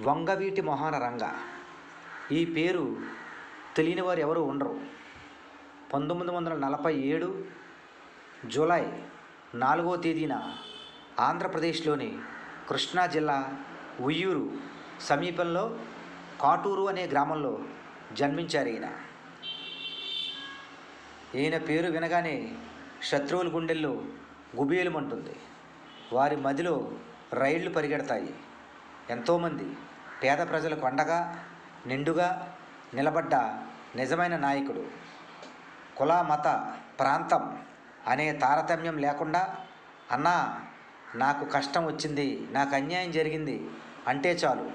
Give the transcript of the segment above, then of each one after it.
వంగవీటి మోహన రంగ. ఈ పేరు తెలియని వారు ఎవరు ఉండరు. 1947 జూలై 4వ తేదీన ఆంధ్రప్రదేశ్లోని కృష్ణా జిల్లా ఉయ్యూరు సమీపంలో కాటూరు అనే గ్రామంలో జన్మించారు ఈయన పేరు వినగానే శత్రువుల గుండెల్లో గుబేలుమంటుంది. వారి మదిలో రైళ్లు పరిగెడతాయి. ఎంతోమంది పేద ప్రజలకు అండగా నిండుగా నిలబడ్డ నిజమైన నాయకుడు. కుల మత ప్రాంతం అనే తారతమ్యం లేకుండా, అన్నా నాకు కష్టం వచ్చింది, నాకు అన్యాయం జరిగింది అంటే చాలు,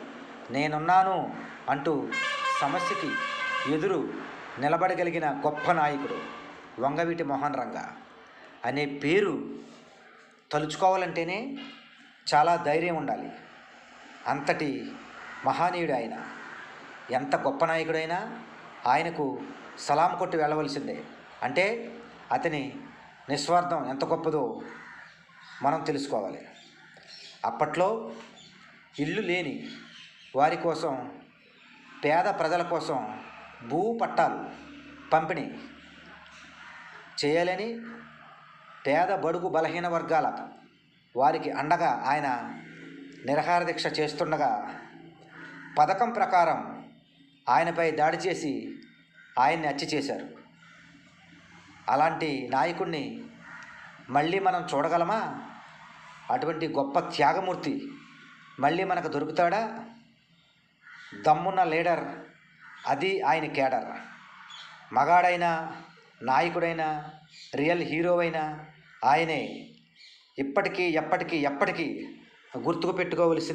నేనున్నాను అంటూ సమస్యకి ఎదురు నిలబడగలిగిన గొప్ప నాయకుడు వంగవీటి మోహన రంగ. అనే పేరు తలుచుకోవాలంటేనే చాలా ధైర్యం ఉండాలి. అంతటి మహనీయుడు ఆయన. ఎంత గొప్ప నాయకుడైనా ఆయనకు సలాం కొట్టి వెళ్ళవలసిందే. అంటే అతని నిస్వార్థం ఎంత గొప్పదో మనం తెలుసుకోవాలి. అప్పట్లో ఇల్లు లేని వారి కోసం, పేద ప్రజల కోసం భూ పట్టాలు పంపిణీ చేయాలని పేద బడుగు బలహీన వర్గాల వారికి అండగా ఆయన నిరాహార దీక్ష చేస్తుండగా పథకం ప్రకారం ఆయనపై దాడి చేసి ఆయన్ని హత్య చేశారు. అలాంటి నాయకుడిని మళ్ళీ మనం చూడగలమా? అటువంటి గొప్ప త్యాగమూర్తి మళ్ళీ మనకు దొరుకుతాడా? దమ్మున్న లీడర్, అది ఆయన కేడర్. మగాడైనా నాయకుడైనా రియల్ హీరో అయినా ఆయనే. ఇప్పటికీ ఎప్పటికీ గుర్తుకు పెట్టుకోవలసింది.